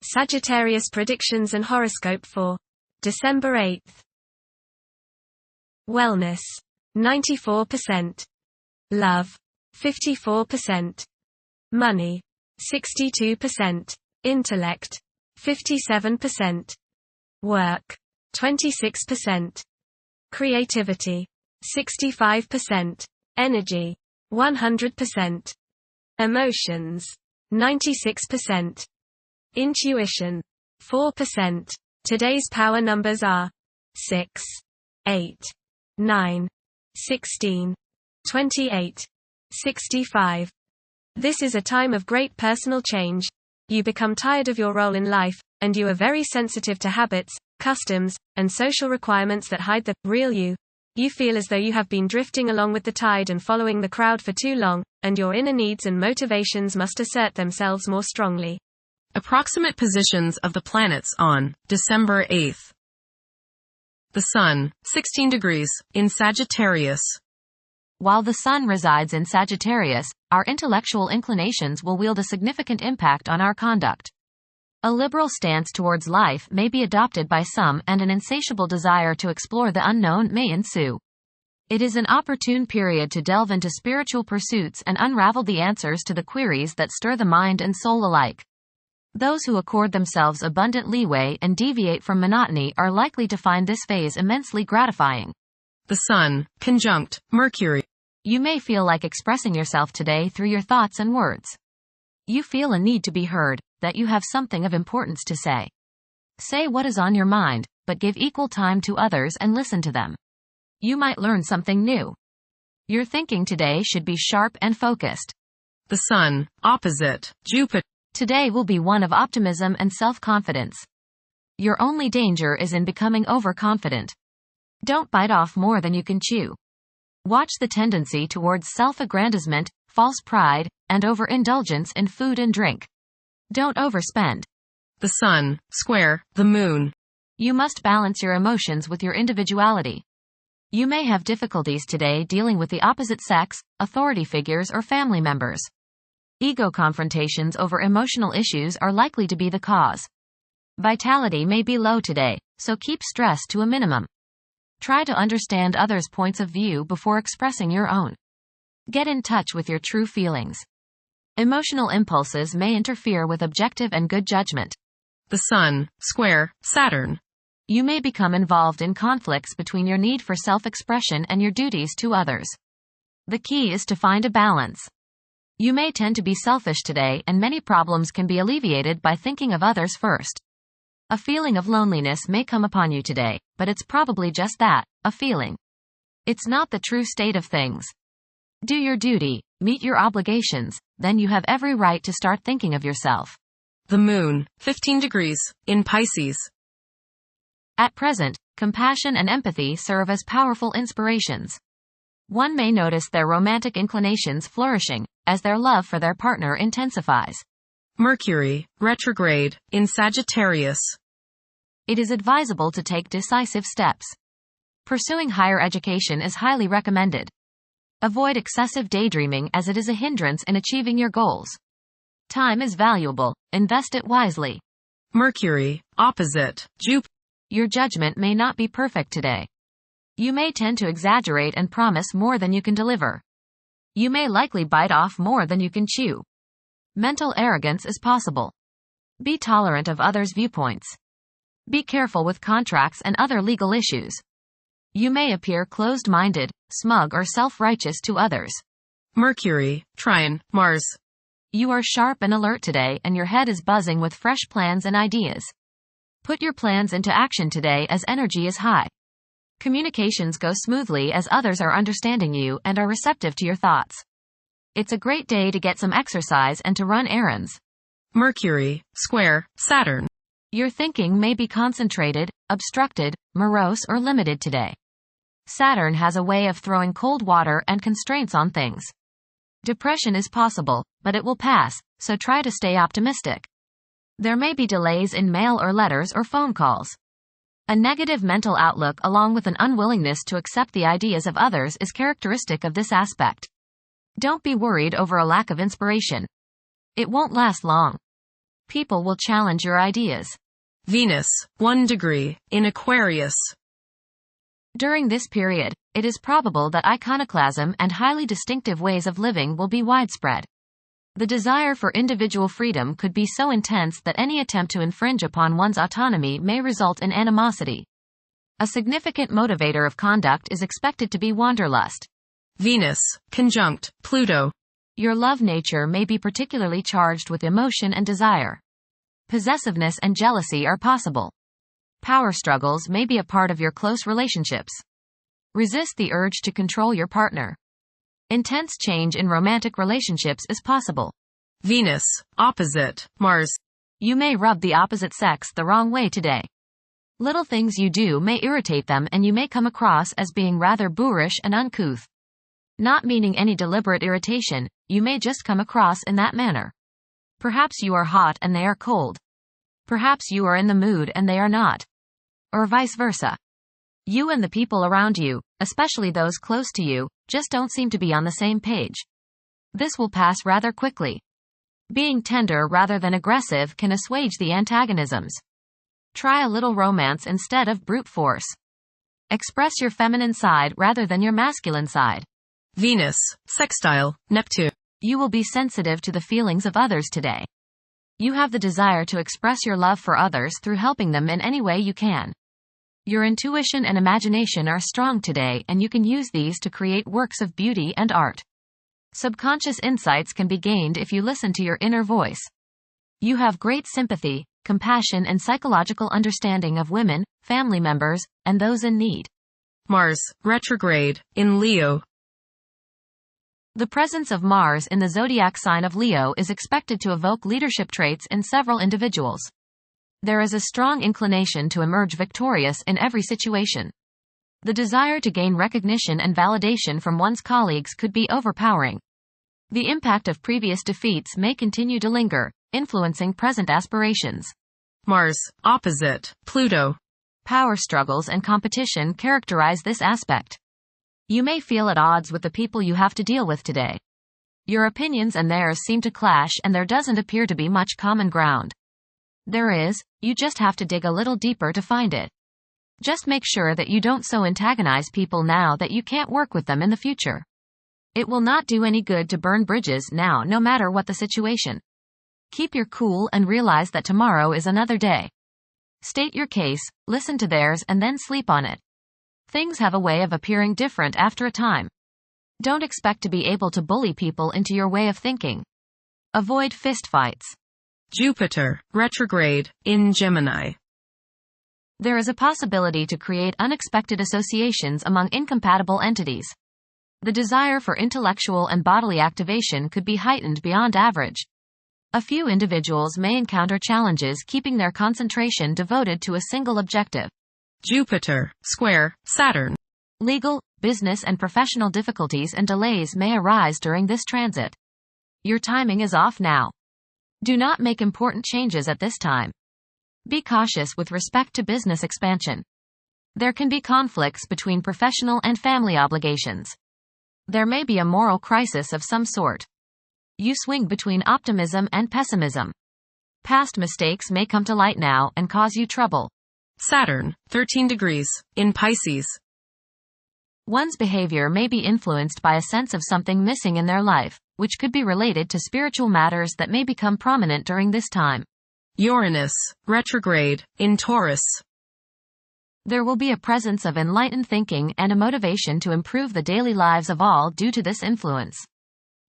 Sagittarius predictions and horoscope for December 8th. Wellness, 94%. Love, 54%. Money, 62%. Intellect, 57%. Work, 26%. Creativity, 65%. Energy, 100%. Emotions, 96%. Intuition, 4%. Today's power numbers are 6, 8, 9, 16, 28, 65. This is a time of great personal change. You become tired of your role in life, and you are very sensitive to habits, customs, and social requirements that hide the real you. You feel as though you have been drifting along with the tide and following the crowd for too long, and your inner needs and motivations must assert themselves more strongly. Approximate positions of the planets on December 8th. The Sun, 16 degrees, in Sagittarius. While the Sun resides in Sagittarius, our intellectual inclinations will wield a significant impact on our conduct. A liberal stance towards life may be adopted by some, and an insatiable desire to explore the unknown may ensue. It is an opportune period to delve into spiritual pursuits and unravel the answers to the queries that stir the mind and soul alike. Those who accord themselves abundant leeway and deviate from monotony are likely to find this phase immensely gratifying. The Sun, conjunct Mercury. You may feel like expressing yourself today through your thoughts and words. You feel a need to be heard, that you have something of importance to say. Say what is on your mind, but give equal time to others and listen to them. You might learn something new. Your thinking today should be sharp and focused. The Sun, opposite Jupiter. Today will be one of optimism and self-confidence. Your only danger is in becoming overconfident. Don't bite off more than you can chew. Watch the tendency towards self-aggrandizement, false pride, and overindulgence in food and drink. Don't overspend. The Sun, square the Moon. You must balance your emotions with your individuality. You may have difficulties today dealing with the opposite sex, authority figures, or family members. Ego confrontations over emotional issues are likely to be the cause. Vitality may be low today, so keep stress to a minimum. Try to understand others' points of view before expressing your own. Get in touch with your true feelings. Emotional impulses may interfere with objective and good judgment. The Sun, square Saturn. You may become involved in conflicts between your need for self-expression and your duties to others. The key is to find a balance. You may tend to be selfish today, and many problems can be alleviated by thinking of others first. A feeling of loneliness may come upon you today, but it's probably just that, a feeling. It's not the true state of things. Do your duty, meet your obligations, then you have every right to start thinking of yourself. The Moon, 15 degrees, in Pisces. At present, compassion and empathy serve as powerful inspirations. One may notice their romantic inclinations flourishing, as their love for their partner intensifies. Mercury, retrograde, in Sagittarius. It is advisable to take decisive steps. Pursuing higher education is highly recommended. Avoid excessive daydreaming, as it is a hindrance in achieving your goals. Time is valuable, invest it wisely. Mercury, opposite Jupiter. Your judgment may not be perfect today. You may tend to exaggerate and promise more than you can deliver. You may likely bite off more than you can chew. Mental arrogance is possible. Be tolerant of others' viewpoints. Be careful with contracts and other legal issues. You may appear closed-minded, smug, or self-righteous to others. Mercury, trine Mars. You are sharp and alert today, and your head is buzzing with fresh plans and ideas. Put your plans into action today, as energy is high. Communications go smoothly as others are understanding you and are receptive to your thoughts. It's a great day to get some exercise and to run errands. Mercury, square Saturn. Your thinking may be concentrated, obstructed, morose, or limited today. Saturn has a way of throwing cold water and constraints on things. Depression is possible, but it will pass, so try to stay optimistic. There may be delays in mail or letters or phone calls. A negative mental outlook, along with an unwillingness to accept the ideas of others, is characteristic of this aspect. Don't be worried over a lack of inspiration. It won't last long. People will challenge your ideas. Venus, 1 degree, in Aquarius. During this period, it is probable that iconoclasm and highly distinctive ways of living will be widespread. The desire for individual freedom could be so intense that any attempt to infringe upon one's autonomy may result in animosity. A significant motivator of conduct is expected to be wanderlust. Venus, conjunct Pluto. Your love nature may be particularly charged with emotion and desire. Possessiveness and jealousy are possible. Power struggles may be a part of your close relationships. Resist the urge to control your partner. Intense change in romantic relationships is possible. Venus, opposite Mars. You may rub the opposite sex the wrong way today. Little things you do may irritate them and you may come across as being rather boorish and uncouth. Not meaning any deliberate irritation, you may just come across in that manner. Perhaps you are hot and they are cold. Perhaps you are in the mood and they are not. Or vice versa. You and the people around you, especially those close to you, just don't seem to be on the same page. This will pass rather quickly. Being tender rather than aggressive can assuage the antagonisms. Try a little romance instead of brute force. Express your feminine side rather than your masculine side. Venus, sextile Neptune. You will be sensitive to the feelings of others today. You have the desire to express your love for others through helping them in any way you can. Your intuition and imagination are strong today and you can use these to create works of beauty and art. Subconscious insights can be gained if you listen to your inner voice. You have great sympathy, compassion and psychological understanding of women, family members, and those in need. Mars, retrograde, in Leo. The presence of Mars in the zodiac sign of Leo is expected to evoke leadership traits in several individuals. There is a strong inclination to emerge victorious in every situation. The desire to gain recognition and validation from one's colleagues could be overpowering. The impact of previous defeats may continue to linger, influencing present aspirations. Mars, opposite Pluto. Power struggles and competition characterize this aspect. You may feel at odds with the people you have to deal with today. Your opinions and theirs seem to clash and there doesn't appear to be much common ground. There is, you just have to dig a little deeper to find it. Just make sure that you don't so antagonize people now that you can't work with them in the future. It will not do any good to burn bridges now no matter what the situation. Keep your cool and realize that tomorrow is another day. State your case, listen to theirs and then sleep on it. Things have a way of appearing different after a time. Don't expect to be able to bully people into your way of thinking. Avoid fistfights. Jupiter, retrograde, in Gemini. There is a possibility to create unexpected associations among incompatible entities. The desire for intellectual and bodily activation could be heightened beyond average. A few individuals may encounter challenges keeping their concentration devoted to a single objective. Jupiter, square, Saturn. Legal, business and professional difficulties and delays may arise during this transit. Your timing is off now. Do not make important changes at this time. Be cautious with respect to business expansion. There can be conflicts between professional and family obligations. There may be a moral crisis of some sort. You swing between optimism and pessimism. Past mistakes may come to light now and cause you trouble. Saturn, 13 degrees, in Pisces. One's behavior may be influenced by a sense of something missing in their life, which could be related to spiritual matters that may become prominent during this time. Uranus, retrograde, in Taurus. There will be a presence of enlightened thinking and a motivation to improve the daily lives of all due to this influence.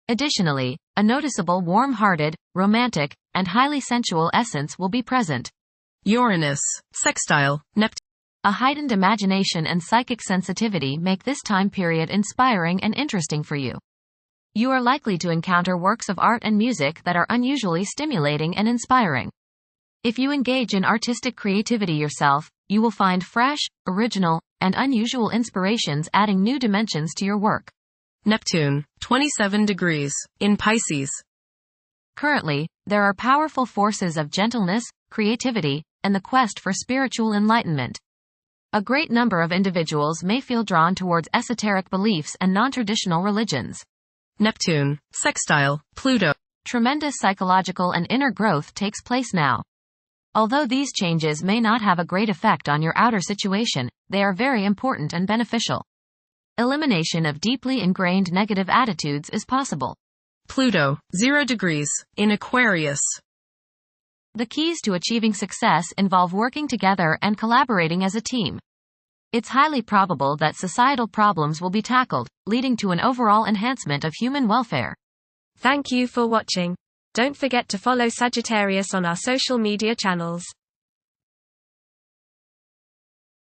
Additionally, a noticeable warm-hearted, romantic, and highly sensual essence will be present. Uranus, sextile Neptune. A heightened imagination and psychic sensitivity make this time period inspiring and interesting for you. You are likely to encounter works of art and music that are unusually stimulating and inspiring. If you engage in artistic creativity yourself, you will find fresh, original, and unusual inspirations adding new dimensions to your work. Neptune, 27 degrees, in Pisces. Currently, there are powerful forces of gentleness, creativity, and the quest for spiritual enlightenment. A great number of individuals may feel drawn towards esoteric beliefs and non-traditional religions. Neptune, sextile Pluto. tremendous psychological and inner growth takes place now. Although these changes may not have a great effect on your outer situation, they are very important and beneficial. Elimination of deeply ingrained negative attitudes is possible. Pluto, 0 degrees, in Aquarius. The keys to achieving success involve working together and collaborating as a team. It's highly probable that societal problems will be tackled, leading to an overall enhancement of human welfare. Thank you for watching. Don't forget to follow Sagittarius on our social media channels.